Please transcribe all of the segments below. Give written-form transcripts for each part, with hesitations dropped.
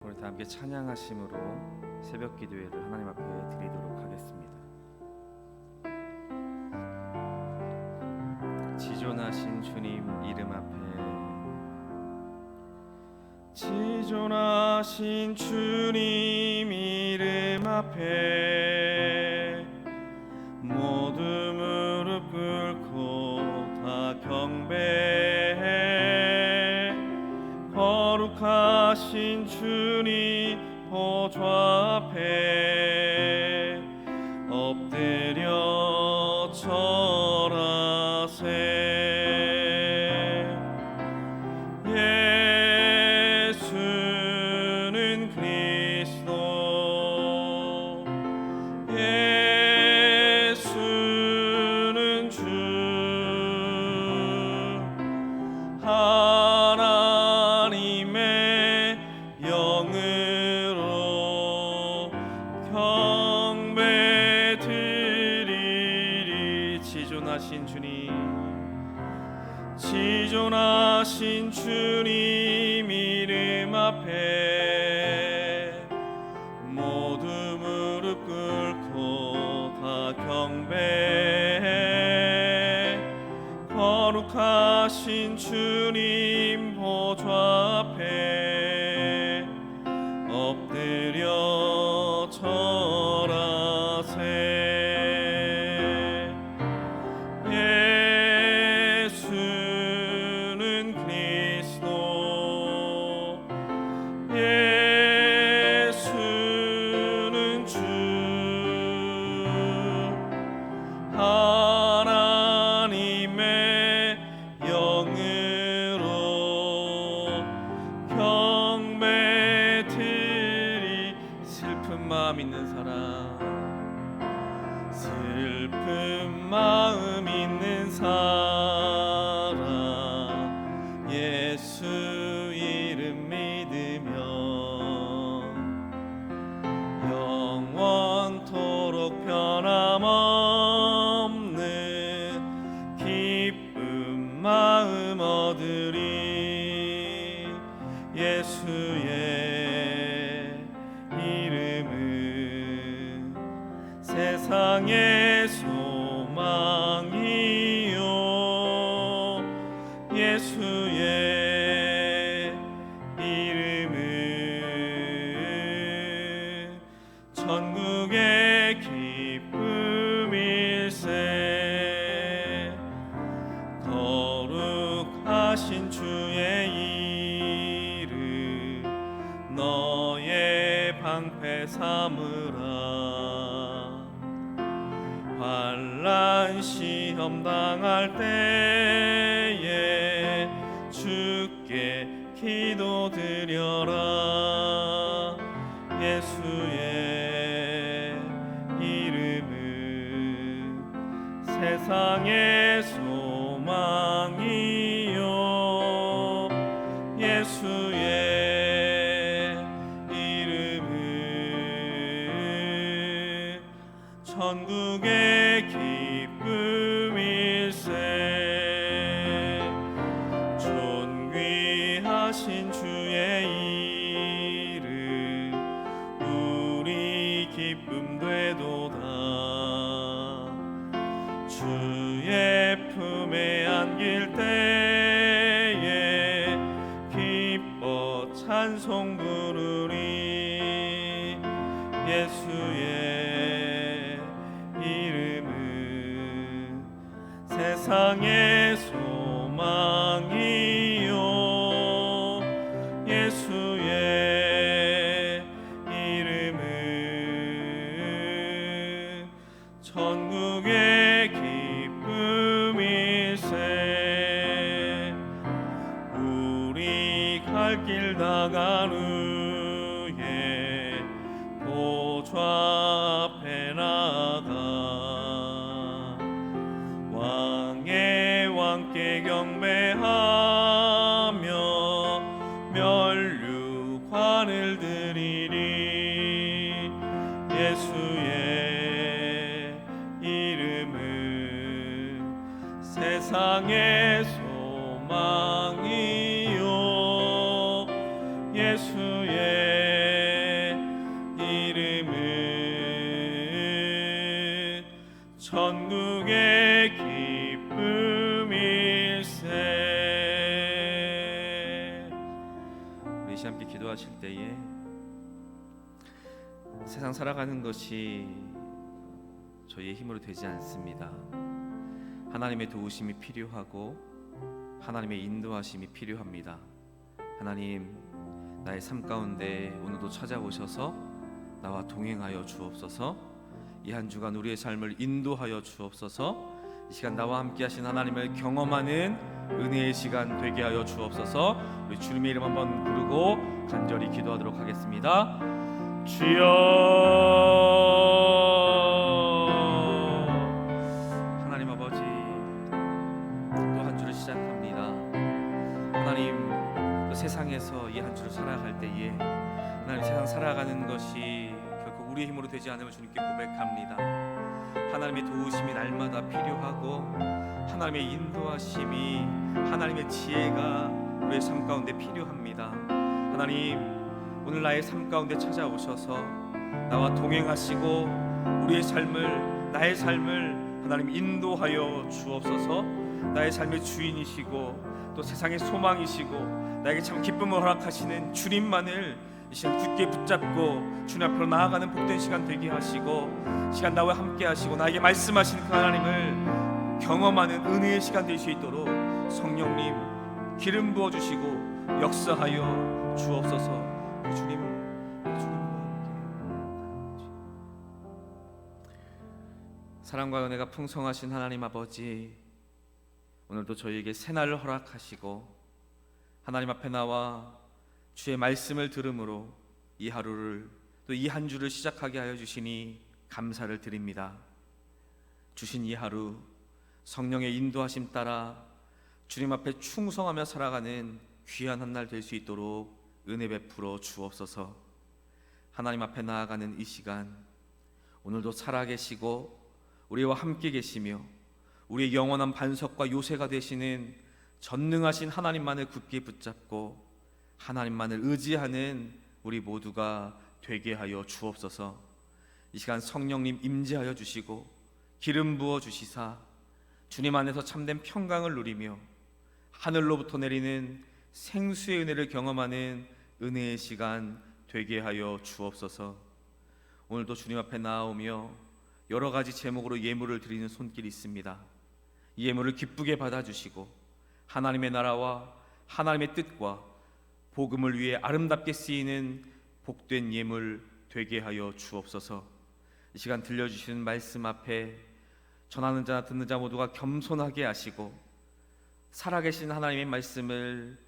오늘 다 함께 찬양하심으로 새벽 기도회를 하나님 앞에 드리도록 하겠습니다. 지존하신 주님 이름 앞에, 지존하신 주님 이름 앞에 모두 무릎 꿇고 다 경배해. 거룩하신 주님 보좌 앞에 엎드려 절하세. 예수는 그리스도, 예수는 주, 하나님의 영으로 경배드리리. 지존하신 주님, 지존하신 주님 이름 앞에 모두 무릎 꿇고 다 경배해. 거룩하신 주님 보좌 앞에 엎드려 절하세. 예수는 그리스도, 예수는 주, 하나님의 영으로 경배드리. 슬픈 마음 있는 사람, 슬픈 마음 있는 사람, 예수 이름 믿으며 영원토록 변함없는 기쁜 마음 얻으리. 예수의 이름은 세상의 소망이요, 예수의 이름은 천국의 기쁨일세. 거룩하신 주의 이름 너의 방패 삼으라. 환난 시험 당할 때에 주께 기도드려라. 예수의 이름은 세상의 소망이요, 예수의 이름은 천국의 기쁨일세. 존귀하신 주의 이름 우리 기쁨 되도다. 주의 품에 안길 때에 기뻐 찬송 부르리. 예수의 이름은 세상의 소망이요, 예수의 이름은 천국의 기쁨일세. 우리 갈 길 다간 후에 보좌 앞에 나가 왕의 왕께 경배하며 면류관을 드리리. 예수의 이름은 세상의 소망이요, 예수의 천국의 기쁨일세. 우리 시 함께 기도하실 때에 세상 살아가는 것이 저희의 힘으로 되지 않습니다. 하나님의 도우심이 필요하고 하나님의 인도하심이 필요합니다. 하나님, 나의 삶 가운데 오늘도 찾아오셔서 나와 동행하여 주옵소서. 이 한 주간 우리의 삶을 인도하여 주옵소서. 이 시간 나와 함께 하신 하나님을 경험하는 은혜의 시간 되게 하여 주옵소서. 우리 주님의 이름 한번 부르고 간절히 기도하도록 하겠습니다. 주여, 하나님 아버지, 또 한 주를 시작합니다. 하나님, 그 세상에서 이 한 주를 살아갈 때에 하나님, 세상 살아가는 것이 결코 우리의 힘으로 되지 않음을 주님께 고백합니다. 하나님의 도우심이 날마다 필요하고 하나님의 인도하심이, 하나님의 지혜가 우리의 삶 가운데 필요합니다. 하나님, 오늘 나의 삶 가운데 찾아오셔서 나와 동행하시고 우리의 삶을, 나의 삶을 하나님 인도하여 주옵소서. 나의 삶의 주인이시고 또 세상의 소망이시고 나에게 참 기쁨을 허락하시는 주님만을 이 시간 굳게 붙잡고 주님 앞으로 나아가는 복된 시간 되게 하시고, 시간 나와 함께 하시고 나에게 말씀하시는 그 하나님을 경험하는 은혜의 시간 될 수 있도록 성령님 기름 부어주시고 역사하여 주옵소서. 주님과 함께 사랑과 은혜가 풍성하신 하나님 아버지, 오늘도 저희에게 새날을 허락하시고 하나님 앞에 나와 주의 말씀을 들음으로 이 하루를, 또 이 한 주를 시작하게 하여 주시니 감사를 드립니다. 주신 이 하루 성령의 인도하심 따라 주님 앞에 충성하며 살아가는 귀한 한 날 될 수 있도록 은혜 베풀어 주옵소서. 하나님 앞에 나아가는 이 시간, 오늘도 살아계시고 우리와 함께 계시며 우리의 영원한 반석과 요새가 되시는 전능하신 하나님만을 굳게 붙잡고 하나님만을 의지하는 우리 모두가 되게 하여 주옵소서. 이 시간 성령님 임재하여 주시고 기름 부어 주시사 주님 안에서 참된 평강을 누리며 하늘로부터 내리는 생수의 은혜를 경험하는 은혜의 시간 되게 하여 주옵소서. 오늘도 주님 앞에 나아오며 여러 가지 제목으로 예물을 드리는 손길이 있습니다. 이 예물을 기쁘게 받아주시고 하나님의 나라와 하나님의 뜻과 복음을 위해 아름답게 쓰이는 복된 예물 되게 하여 주옵소서. 이 시간 들려주시는 말씀 앞에 전하는 자나 듣는 자 모두가 겸손하게 하시고 살아계신 하나님의 말씀을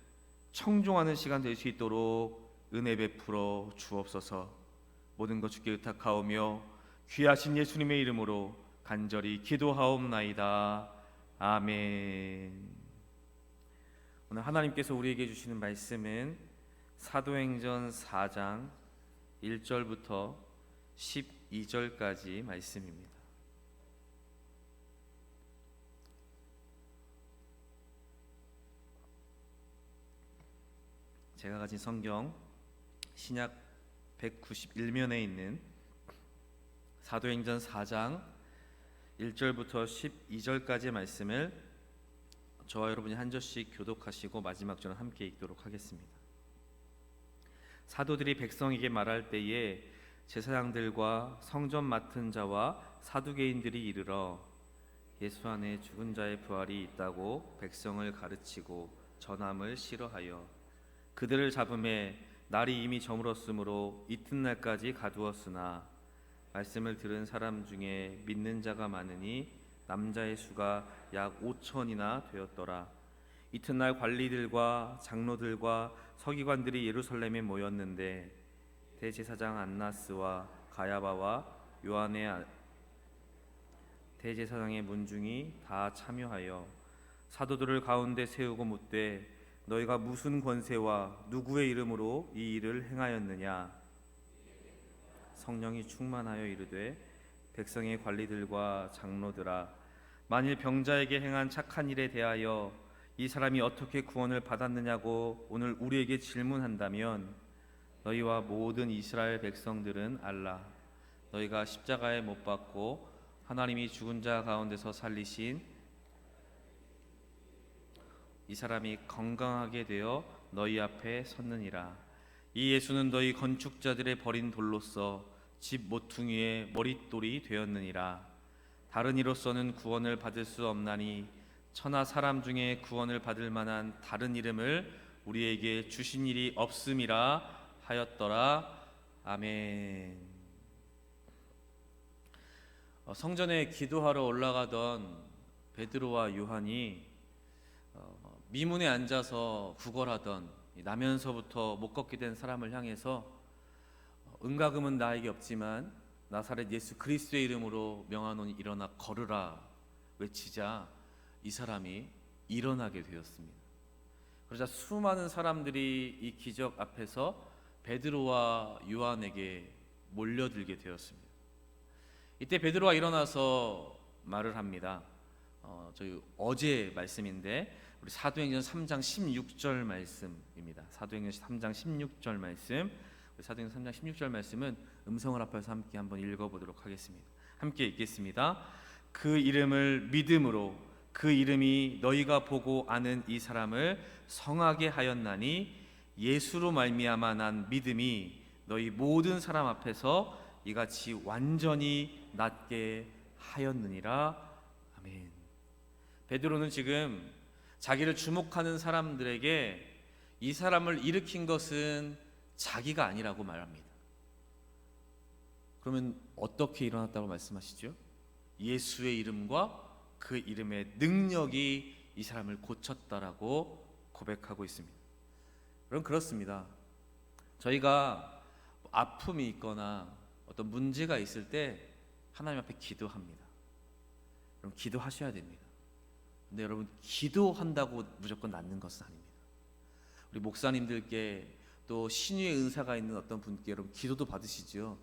청종하는 시간 될 수 있도록 은혜 베풀어 주옵소서. 모든 것 주께 의탁하오며 귀하신 예수님의 이름으로 간절히 기도하옵나이다. 아멘. 오늘 하나님께서 우리에게 주시는 말씀은 사도행전 4장 1절부터 12절까지 말씀입니다. 제가 가진 성경 신약 191면에 있는 사도행전 4장 1절부터 12절까지의 말씀을 저와 여러분이 한 절씩 교독하시고 마지막 절은 함께 읽도록 하겠습니다. 사도들이 백성에게 말할 때에 제사장들과 성전 맡은 자와 사두개인들이 이르러 예수 안에 죽은 자의 부활이 있다고 백성을 가르치고 전함을 싫어하여 그들을 잡음에 날이 이미 저물었으므로 이튿날까지 가두었으나 말씀을 들은 사람 중에 믿는 자가 많으니 남자의 수가 약 5천이나 되었더라. 이튿날 관리들과 장로들과 서기관들이 예루살렘에 모였는데 대제사장 안나스와 가야바와 요한의 대제사장의 문중이 다 참여하여 사도들을 가운데 세우고 묻되 너희가 무슨 권세와 누구의 이름으로 이 일을 행하였느냐? 성령이 충만하여 이르되 백성의 관리들과 장로들아, 만일 병자에게 행한 착한 일에 대하여 이 사람이 어떻게 구원을 받았느냐고 오늘 우리에게 질문한다면 너희와 모든 이스라엘 백성들은 알라. 너희가 십자가에 못 박고 하나님이 죽은 자 가운데서 살리신 이 사람이 건강하게 되어 너희 앞에 섰느니라. 이 예수는 너희 건축자들의 버린 돌로서 집 모퉁이의 머릿돌이 되었느니라. 다른 이로서는 구원을 받을 수 없나니 천하 사람 중에 구원을 받을 만한 다른 이름을 우리에게 주신 일이 없음이라 하였더라. 아멘. 성전에 기도하러 올라가던 베드로와 요한이 미문에 앉아서 구걸하던 나면서부터 못 걷게 된 사람을 향해서 은과금은 나에게 없지만 나사렛 예수 그리스도의 이름으로 명하노니 일어나 걸으라 외치자 이 사람이 일어나게 되었습니다. 그러자 수많은 사람들이 이 기적 앞에서 베드로와 요한에게 몰려들게 되었습니다. 이때 베드로가 일어나서 말을 합니다. 저희 어제 말씀인데 우리 사도행전 3장 16절 말씀입니다. 사도행전 3장 16절 말씀. 우리 사도행전 3장 16절 말씀은 음성을 합해서 함께 한번 읽어보도록 하겠습니다. 함께 읽겠습니다. 그 이름을 믿음으로 그 이름이 너희가 보고 아는 이 사람을 성하게 하였나니 예수로 말미암아 난 믿음이 너희 모든 사람 앞에서 이같이 완전히 낫게 하였느니라. 아멘. 베드로는 지금 자기를 주목하는 사람들에게 이 사람을 일으킨 것은 자기가 아니라고 말합니다. 그러면 어떻게 일어났다고 말씀하시죠? 예수의 이름과 그 이름의 능력이 이 사람을 고쳤다라고 고백하고 있습니다. 여러분, 그렇습니다. 저희가 아픔이 있거나 어떤 문제가 있을 때 하나님 앞에 기도합니다. 여러분, 기도하셔야 됩니다. 근데 여러분, 기도한다고 무조건 낫는 것은 아닙니다. 우리 목사님들께 또 신유의 은사가 있는 어떤 분께 여러분 기도도 받으시죠.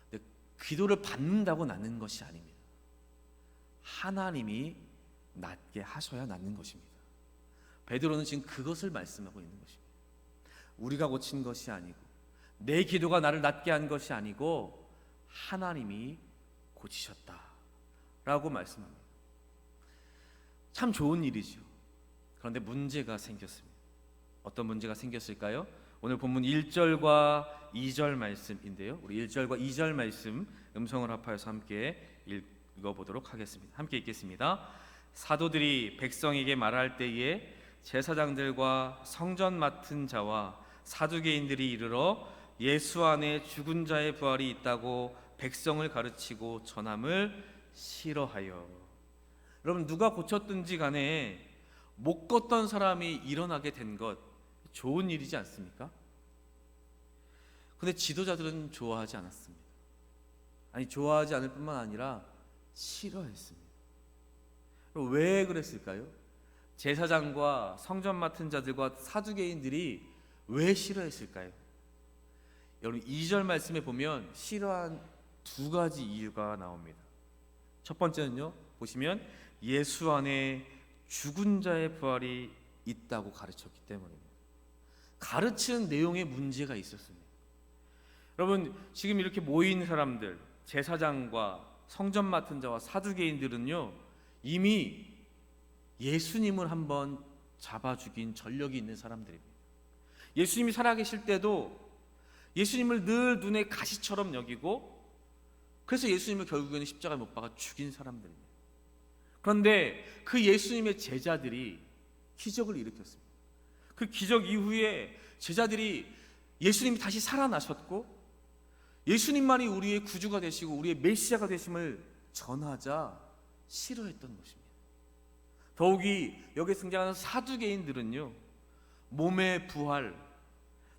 근데 기도를 받는다고 낫는 것이 아닙니다. 하나님이 낫게 하셔야 낫는 것입니다. 베드로는 지금 그것을 말씀하고 있는 것입니다. 우리가 고친 것이 아니고 내 기도가 나를 낫게 한 것이 아니고 하나님이 고치셨다라고 말씀합니다. 참 좋은 일이죠. 그런데 문제가 생겼습니다. 어떤 문제가 생겼을까요? 오늘 본문 1절과 2절 말씀인데요. 우리 1절과 2절 말씀 음성을 합하여서 함께 읽어보도록 하겠습니다. 함께 읽겠습니다. 사도들이 백성에게 말할 때에 제사장들과 성전 맡은 자와 사두개인들이 이르러 예수 안에 죽은 자의 부활이 있다고 백성을 가르치고 전함을 싫어하여. 여러분, 누가 고쳤든지 간에 못 걷던 사람이 일어나게 된 것 좋은 일이지 않습니까? 근데 지도자들은 좋아하지 않았습니다. 아니, 좋아하지 않을 뿐만 아니라 싫어했습니다. 왜 그랬을까요? 제사장과 성전 맡은 자들과 사두개인들이 왜 싫어했을까요? 여러분, 2절 말씀에 보면 싫어한 두 가지 이유가 나옵니다. 첫 번째는요, 보시면 예수 안에 죽은 자의 부활이 있다고 가르쳤기 때문입니다. 가르치는 내용에 문제가 있었습니다. 여러분, 지금 이렇게 모인 사람들, 제사장과 성전 맡은 자와 사두개인들은요, 이미 예수님을 한번 잡아 죽인 전력이 있는 사람들입니다. 예수님이 살아계실 때도 예수님을 늘 눈에 가시처럼 여기고, 그래서 예수님을 결국에는 십자가에 못 박아 죽인 사람들입니다. 그런데 그 예수님의 제자들이 기적을 일으켰습니다. 그 기적 이후에 제자들이 예수님이 다시 살아나셨고 예수님만이 우리의 구주가 되시고 우리의 메시아가 되심을 전하자 싫어했던 것입니다. 더욱이 여기에 등장하는 사두개인들은요, 몸의 부활,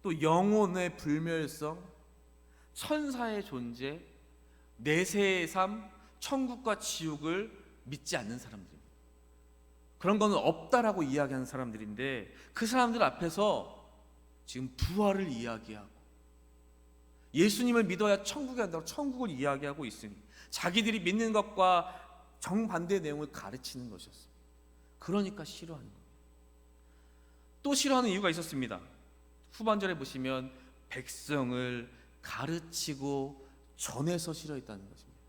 또 영혼의 불멸성, 천사의 존재, 내세의 삶, 천국과 지옥을 믿지 않는 사람들입니다. 그런 거는 없다라고 이야기하는 사람들인데, 그 사람들 앞에서 지금 부활을 이야기하고 예수님을 믿어야 천국에 간다고 천국을 이야기하고 있으니 자기들이 믿는 것과 정반대의 내용을 가르치는 것이었습니다. 그러니까 싫어하는 겁니다. 또 싫어하는 이유가 있었습니다. 후반절에 보시면 백성을 가르치고 전해서 싫어했다는 것입니다.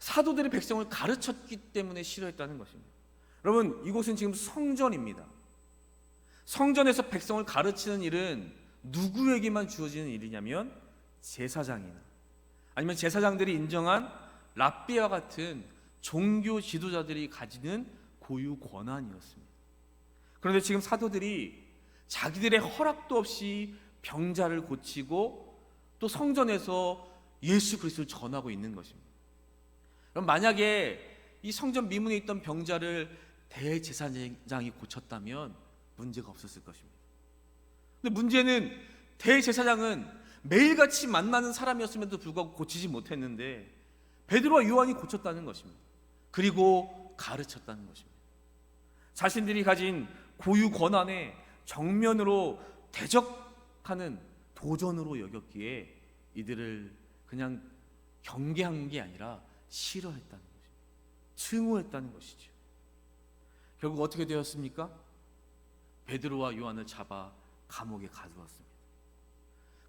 사도들이 백성을 가르쳤기 때문에 싫어했다는 것입니다. 여러분, 이곳은 지금 성전입니다. 성전에서 백성을 가르치는 일은 누구에게만 주어지는 일이냐면 제사장이나 아니면 제사장들이 인정한 랍비와 같은 종교 지도자들이 가지는 고유 권한이었습니다. 그런데 지금 사도들이 자기들의 허락도 없이 병자를 고치고 또 성전에서 예수 그리스도를 전하고 있는 것입니다. 그럼 만약에 이 성전 미문에 있던 병자를 대제사장이 고쳤다면 문제가 없었을 것입니다. 근데 문제는 대제사장은 매일같이 만나는 사람이었음에도 불구하고 고치지 못했는데 베드로와 요한이 고쳤다는 것입니다. 그리고 가르쳤다는 것입니다. 자신들이 가진 고유 권한에 정면으로 대적하는 도전으로 여겼기에 이들을 그냥 경계한 게 아니라 싫어했다는 것입니다. 증오했다는 것이죠. 결국 어떻게 되었습니까? 베드로와 요한을 잡아 감옥에 가두었습니다.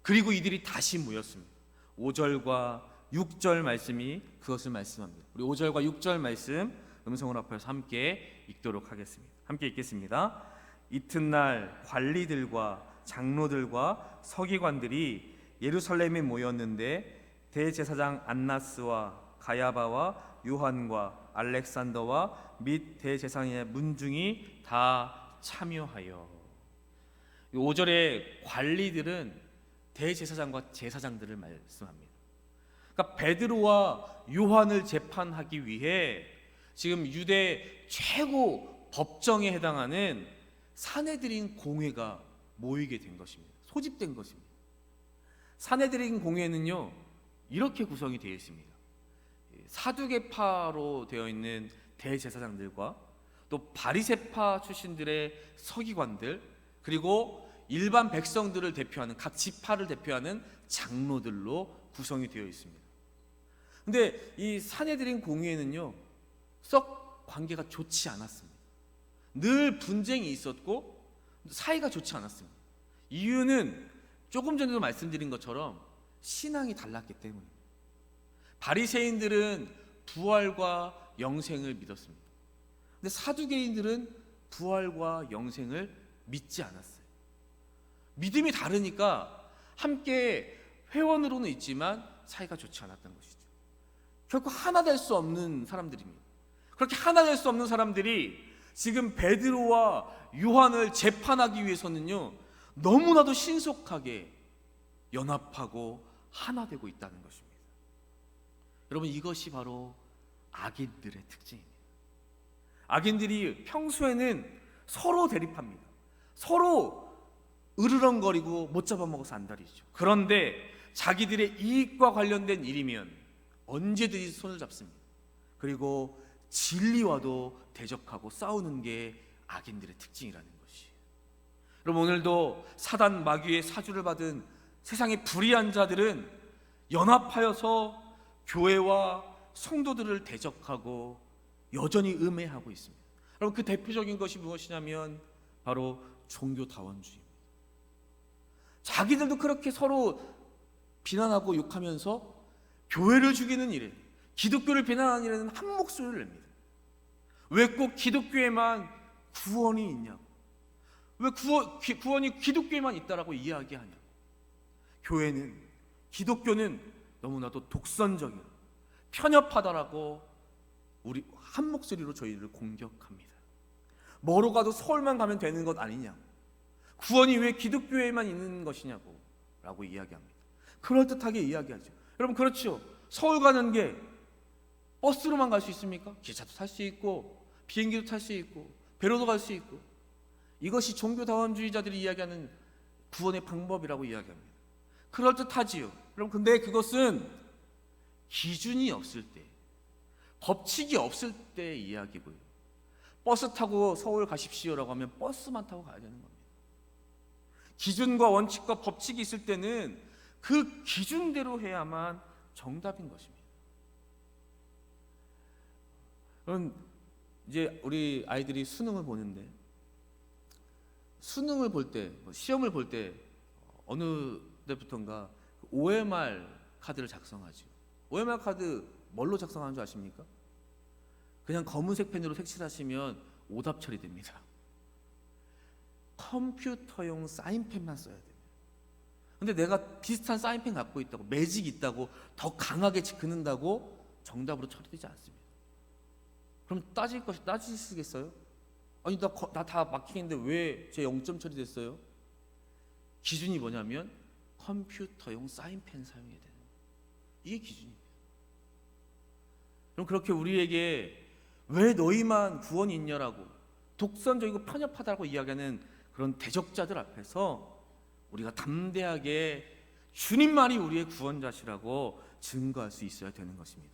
그리고 이들이 다시 모였습니다. 5절과 6절 말씀이 그것을 말씀합니다. 우리 5절과 6절 말씀 음성을 합해서 함께 읽도록 하겠습니다. 함께 읽겠습니다. 이튿날 관리들과 장로들과 서기관들이 예루살렘에 모였는데 대제사장 안나스와 가야바와 요한과 알렉산더와 및 대제사장의 문중이 다 참여하여. 5절의 관리들은 대제사장과 제사장들을 말씀합니다. 그러니까 베드로와 요한을 재판하기 위해 지금 유대 최고 법정에 해당하는 산헤드린 공회가 모이게 된 것입니다. 소집된 것입니다. 산헤드린 공회는요 이렇게 구성이 되어 있습니다. 사두개파로 되어 있는 대제사장들과 또 바리새파 출신들의 서기관들, 그리고 일반 백성들을 대표하는 각 지파를 대표하는 장로들로 구성이 되어 있습니다. 근데 이 산헤드린 공회에는요 썩 관계가 좋지 않았습니다. 늘 분쟁이 있었고 사이가 좋지 않았습니다. 이유는 조금 전에도 말씀드린 것처럼 신앙이 달랐기 때문입니다. 바리새인들은 부활과 영생을 믿었습니다. 근데 사두개인들은 부활과 영생을 믿지 않았어요. 믿음이 다르니까 함께 회원으로는 있지만 사이가 좋지 않았던 것이죠. 결코 하나 될 수 없는 사람들입니다. 그렇게 하나 될 수 없는 사람들이 지금 베드로와 요한을 재판하기 위해서는요 너무나도 신속하게 연합하고 하나 되고 있다는 것입니다. 여러분, 이것이 바로 악인들의 특징입니다. 악인들이 평소에는 서로 대립합니다. 서로 으르렁거리고 못 잡아먹어서 안달이죠. 그런데 자기들의 이익과 관련된 일이면 언제든지 손을 잡습니다. 그리고 진리와도 대적하고 싸우는 게 악인들의 특징이라는 것이에요. 여러분, 오늘도 사단 마귀의 사주를 받은 세상의 불의한 자들은 연합하여서 교회와 성도들을 대적하고 여전히 음해하고 있습니다. 여러분, 그 대표적인 것이 무엇이냐면 바로 종교다원주의입니다. 자기들도 그렇게 서로 비난하고 욕하면서 교회를 죽이는 일에, 기독교를 비난하는 일에는 한 목소리를 냅니다. 왜 꼭 기독교에만 구원이 있냐고, 왜 구원이 기독교에만 있다라고 이야기하냐고. 교회는, 기독교는 너무나도 독선적이고 편협하다라고 우리 한 목소리로 저희를 공격합니다. 뭐로 가도 서울만 가면 되는 것 아니냐고, 구원이 왜 기독교에만 있는 것이냐고 라고 이야기합니다. 그럴듯하게 이야기하죠. 여러분, 그렇죠. 서울 가는 게 버스로만 갈 수 있습니까? 기차도 탈 수 있고 비행기도 탈 수 있고 배로도 갈 수 있고, 이것이 종교다원주의자들이 이야기하는 구원의 방법이라고 이야기합니다. 그럴듯하지요. 여러분, 근데 그것은 기준이 없을 때, 법칙이 없을 때 이야기고요. 버스 타고 서울 가십시오라고 하면 버스만 타고 가야 되는 겁니다. 기준과 원칙과 법칙이 있을 때는 그 기준대로 해야만 정답인 것입니다. 그럼 이제 우리 아이들이 수능을 보는데, 수능을 볼 때, 시험을 볼 때 어느 때부턴가 OMR 카드를 작성하죠. OMR 카드 뭘로 작성하는 줄 아십니까? 그냥 검은색 펜으로 색칠하시면 오답 처리됩니다. 컴퓨터용 사인펜만 써야 돼요. 근데 내가 비슷한 사인펜 갖고 있다고, 매직 있다고, 더 강하게 긋는다고 정답으로 처리되지 않습니다. 그럼 따지시겠어요? 아니 나 다 막히겠는데 왜 제 0점 처리됐어요? 기준이 뭐냐면 컴퓨터용 사인펜 사용해야 되는 거예요. 이게 기준입니다. 그럼 그렇게 우리에게 왜 너희만 구원이 있냐라고 독선적이고 편협하다고 이야기하는 그런 대적자들 앞에서 우리가 담대하게 주님만이 우리의 구원자시라고 증거할 수 있어야 되는 것입니다.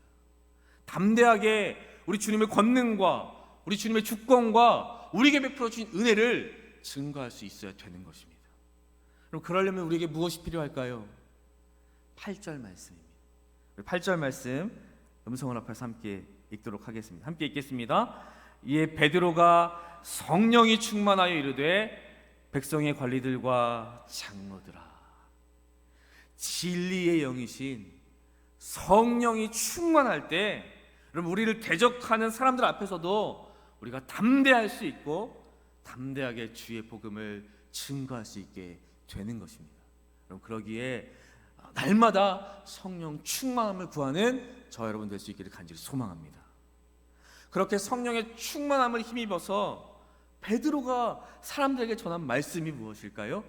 담대하게 우리 주님의 권능과 우리 주님의 주권과 우리에게 베풀어 주신 은혜를 증거할 수 있어야 되는 것입니다. 그럼 그러려면 우리에게 무엇이 필요할까요? 8절 말씀입니다. 8절 말씀 음성을 앞에서 함께 읽도록 하겠습니다. 함께 읽겠습니다. 이에 베드로가 성령이 충만하여 이르되 백성의 관리들과 장로들아, 진리의 영이신 성령이 충만할 때 여러분 우리를 대적하는 사람들 앞에서도 우리가 담대할 수 있고 담대하게 주의 복음을 증거할 수 있게 되는 것입니다. 그럼 그러기에 날마다 성령 충만함을 구하는 저 여러분 될 수 있기를 간절히 소망합니다. 그렇게 성령의 충만함을 힘입어서 베드로가 사람들에게 전한 말씀이 무엇일까요?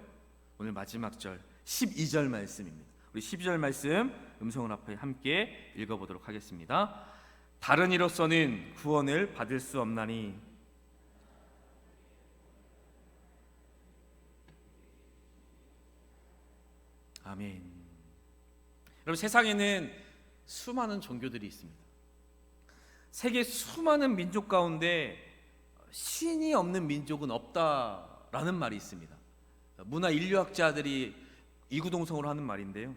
오늘 마지막 절 12절 말씀입니다. 우리 12절 말씀 음성을 앞에 함께 읽어보도록 하겠습니다. 다른 이로서는 구원을 받을 수 없나니 아멘. 여러분 세상에는 수많은 종교들이 있습니다. 세계 수많은 민족 가운데 신이 없는 민족은 없다라는 말이 있습니다. 문화 인류학자들이 이구동성으로 하는 말인데요.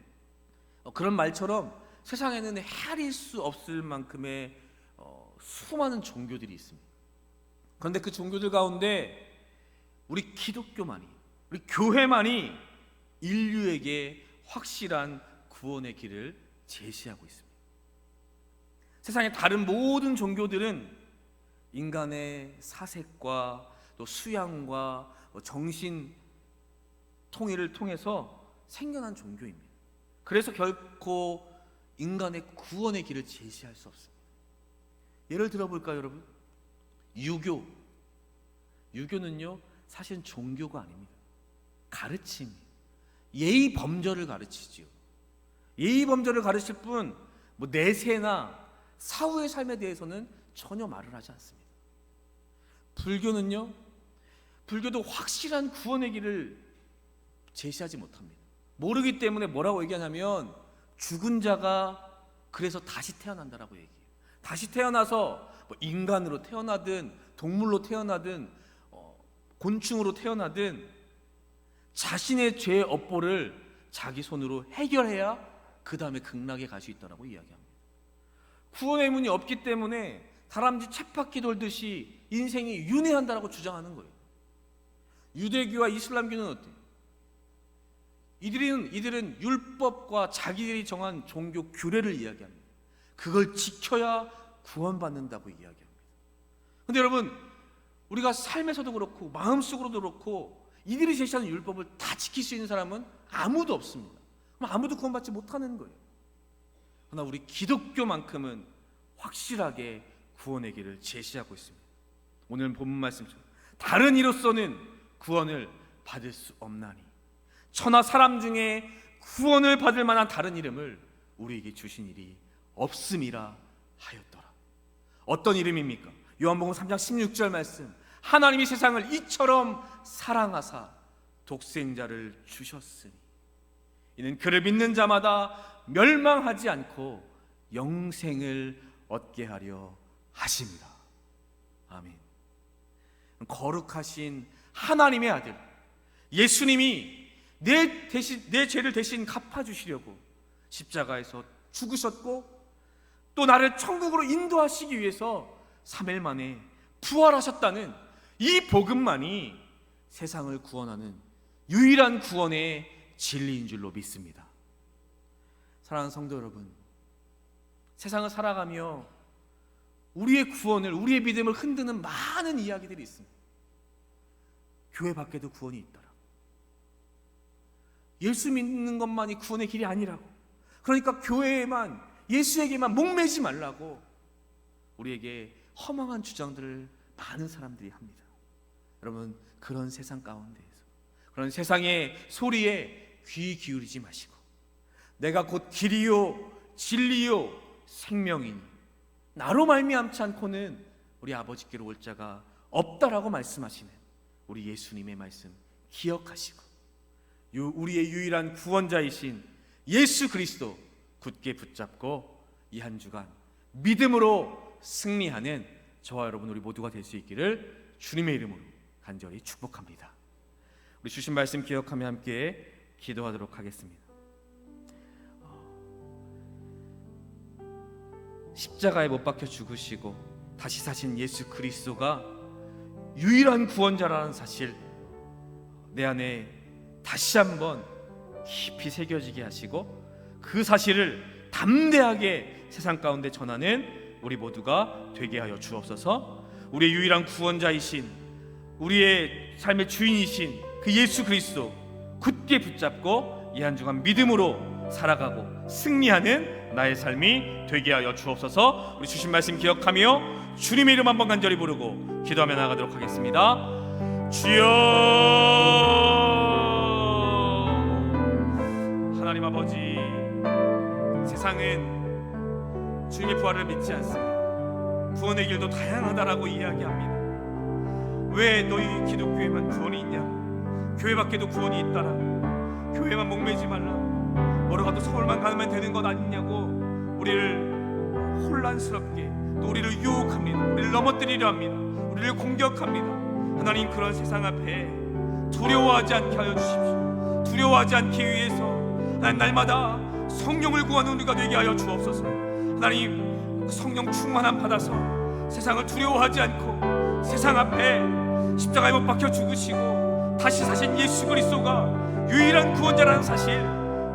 그런 말처럼 세상에는 헤아릴 수 없을 만큼의 수많은 종교들이 있습니다. 그런데 그 종교들 가운데 우리 기독교만이, 우리 교회만이 인류에게 확실한 구원의 길을 제시하고 있습니다. 세상의 다른 모든 종교들은 인간의 사색과 또 수양과 정신 통일을 통해서 생겨난 종교입니다. 그래서 결코 인간의 구원의 길을 제시할 수 없습니다. 예를 들어볼까요, 여러분? 유교는요 사실은 종교가 아닙니다. 가르침이에요. 예의 범절을 가르치지요. 예의 범절을 가르칠 뿐 내세나 사후의 삶에 대해서는 전혀 말을 하지 않습니다. 불교도 확실한 구원의 길을 제시하지 못합니다. 모르기 때문에 뭐라고 얘기하냐면 죽은 자가 그래서 다시 태어난다라고 얘기해요. 다시 태어나서 인간으로 태어나든 동물로 태어나든 곤충으로 태어나든 자신의 죄의 업보를 자기 손으로 해결해야 그 다음에 극락에 갈 수 있다라고 이야기합니다. 구원의 문이 없기 때문에 다람쥐 쳇바퀴 돌듯이 인생이 윤회한다라고 주장하는 거예요. 유대교와 이슬람교는 어때요? 이들은 율법과 자기들이 정한 종교 규례를 이야기합니다. 그걸 지켜야 구원받는다고 이야기합니다. 그런데 여러분 우리가 삶에서도 그렇고 마음속으로도 그렇고 이들이 제시하는 율법을 다 지킬 수 있는 사람은 아무도 없습니다. 그럼 아무도 구원받지 못하는 거예요. 그러나 우리 기독교만큼은 확실하게 구원의 길을 제시하고 있습니다. 오늘 본문 말씀처럼 다른 이로서는 구원을 받을 수 없나니 천하 사람 중에 구원을 받을 만한 다른 이름을 우리에게 주신 일이 없음이라 하였더라. 어떤 이름입니까? 요한복음 3장 16절 말씀, 하나님이 세상을 이처럼 사랑하사 독생자를 주셨으니 이는 그를 믿는 자마다 멸망하지 않고 영생을 얻게 하려 하십니다. 아멘. 거룩하신 하나님의 아들 예수님이 내 죄를 대신 갚아주시려고 십자가에서 죽으셨고 또 나를 천국으로 인도하시기 위해서 3일 만에 부활하셨다는 이 복음만이 세상을 구원하는 유일한 구원의 진리인 줄로 믿습니다. 사랑하는 성도 여러분, 세상을 살아가며 우리의 구원을, 우리의 믿음을 흔드는 많은 이야기들이 있습니다. 교회 밖에도 구원이 있더라. 예수 믿는 것만이 구원의 길이 아니라고. 그러니까 교회에만, 예수에게만 목매지 말라고 우리에게 허망한 주장들을 많은 사람들이 합니다. 여러분, 그런 세상 가운데에서, 그런 세상의 소리에 귀 기울이지 마시고, 내가 곧 길이요 진리요 생명이니 나로 말미암지 않고는 우리 아버지께로 올 자가 없다라고 말씀하시는 우리 예수님의 말씀 기억하시고, 우리의 유일한 구원자이신 예수 그리스도 굳게 붙잡고 이 한 주간 믿음으로 승리하는 저와 여러분 우리 모두가 될 수 있기를 주님의 이름으로 간절히 축복합니다. 우리 주신 말씀 기억하며 함께 기도하도록 하겠습니다. 십자가에 못 박혀 죽으시고 다시 사신 예수 그리스도가 유일한 구원자라는 사실 내 안에 다시 한번 깊이 새겨지게 하시고, 그 사실을 담대하게 세상 가운데 전하는 우리 모두가 되게 하여 주옵소서. 우리의 유일한 구원자이신, 우리의 삶의 주인이신 그 예수 그리스도 굳게 붙잡고 이 한 주간 믿음으로 살아가고 승리하는 나의 삶이 되게 하여 주옵소서. 우리 주신 말씀 기억하며 주님의 이름 한번 간절히 부르고 기도하며 나아가도록 하겠습니다. 주여, 하나님 아버지, 세상은 주님의 부활을 믿지 않습니다. 구원의 길도 다양하다라고 이야기합니다. 왜 너희 기독교에만 구원이 있냐? 교회 밖에도 구원이 있다라. 교회만 목매지 말라. 뭐로 가도 서울만 가면 되는 것 아니냐고 우리를 혼란스럽게, 또 우리를 유혹합니다. 우리를 넘어뜨리려 합니다. 우리를 공격합니다. 하나님, 그런 세상 앞에 두려워하지 않게 하여 주십시오. 두려워하지 않기 위해서 하나님, 날마다 성령을 구하는 우리가 되게 하여 주옵소서. 하나님, 성령 충만함 받아서 세상을 두려워하지 않고 세상 앞에 십자가에 못 박혀 죽으시고 다시 사신 예수 그리스도가 유일한 구원자라는 사실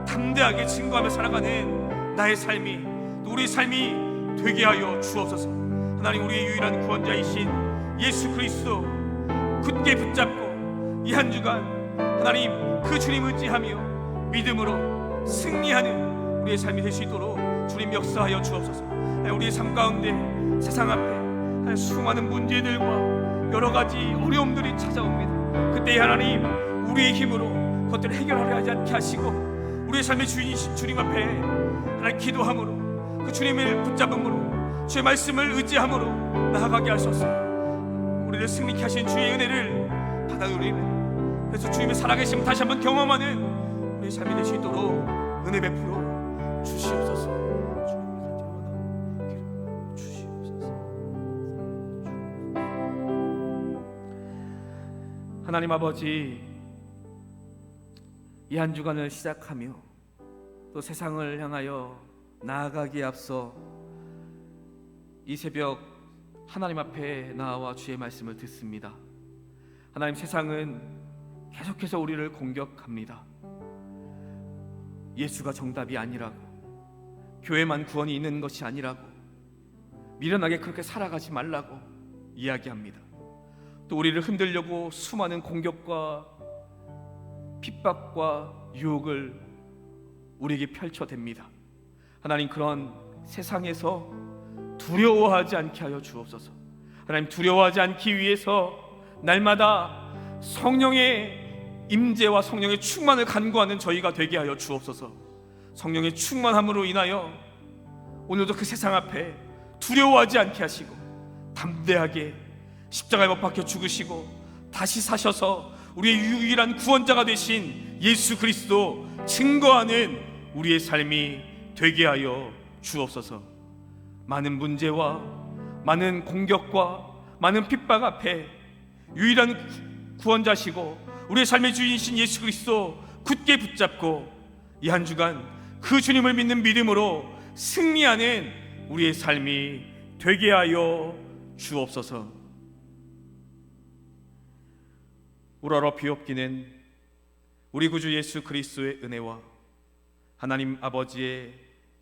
담대하게 증거하며 살아가는 나의 삶이, 또 우리의 삶이 되게 하여 주옵소서. 하나님, 우리의 유일한 구원자이신 예수 그리스도 굳게 붙잡고 이 한 주간 하나님 그 주님 의지하며 믿음으로 승리하는 우리의 삶이 될 수 있도록 주님 역사하여 주옵소서. 우리의 삶 가운데 세상 앞에 수많은 문제들과 여러 가지 어려움들이 찾아옵니다. 그때 하나님, 우리의 힘으로 그것들을 해결하려 하지 않게 하시고 우리의 삶의 주인이신 주님 앞에 하나님 기도함으로, 그 주님을 붙잡음으로, 주의 말씀을 의지함으로 나아가게 하소서. 우리를 승리케 하신 주의 은혜를 받아 누리는, 그래서 주님의 살아계심을 다시 한번 경험하는 우리의 삶이 될 수 있도록 은혜 베풀어 주시옵소서. 하나님 아버지, 이 한 주간을 시작하며 또 세상을 향하여 나아가기에 앞서 이 새벽 하나님 앞에 나와 주의 말씀을 듣습니다. 하나님, 세상은 계속해서 우리를 공격합니다. 예수가 정답이 아니라고, 교회만 구원이 있는 것이 아니라고, 미련하게 그렇게 살아가지 말라고 이야기합니다. 또 우리를 흔들려고 수많은 공격과 핍박과 유혹을 우리에게 펼쳐댑니다. 하나님, 그런 세상에서 두려워하지 않게 하여 주옵소서. 하나님, 두려워하지 않기 위해서 날마다 성령의 임재와 성령의 충만을 간구하는 저희가 되게 하여 주옵소서. 성령의 충만함으로 인하여 오늘도 그 세상 앞에 두려워하지 않게 하시고 담대하게 십자가에 못 박혀 죽으시고 다시 사셔서 우리의 유일한 구원자가 되신 예수 그리스도 증거하는 우리의 삶이 되게 하여 주옵소서. 많은 문제와 많은 공격과 많은 핍박 앞에 유일한 구원자시고 우리의 삶의 주인이신 예수 그리스도 굳게 붙잡고 이 한 주간 그 주님을 믿는 믿음으로 승리하는 우리의 삶이 되게 하여 주옵소서. 우러러 비옵기는 우리 구주 예수 그리스도의 은혜와 하나님 아버지의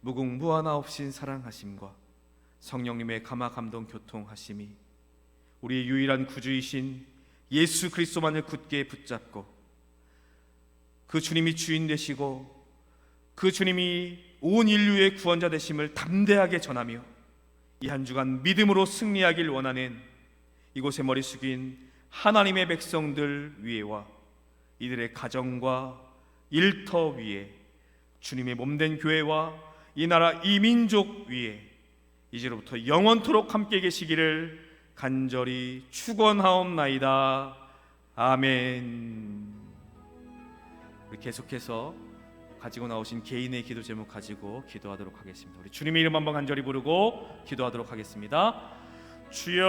무궁무하나 없인 사랑하심과 성령님의 감화 감동 교통하심이 우리의 유일한 구주이신 예수 그리스도만을 굳게 붙잡고 그 주님이 주인 되시고 그 주님이 온 인류의 구원자 되심을 담대하게 전하며 이 한 주간 믿음으로 승리하길 원하는 이곳에 머리 숙인 하나님의 백성들 위에와 이들의 가정과 일터 위에 주님의 몸된 교회와 이 나라 이 민족 위에 이제로부터 영원토록 함께 계시기를 간절히 축원하옵나이다. 아멘. 우리 계속해서 가지고 나오신 개인의 기도 제목 가지고 기도하도록 하겠습니다. 우리 주님의 이름 한번 간절히 부르고 기도하도록 하겠습니다. 주여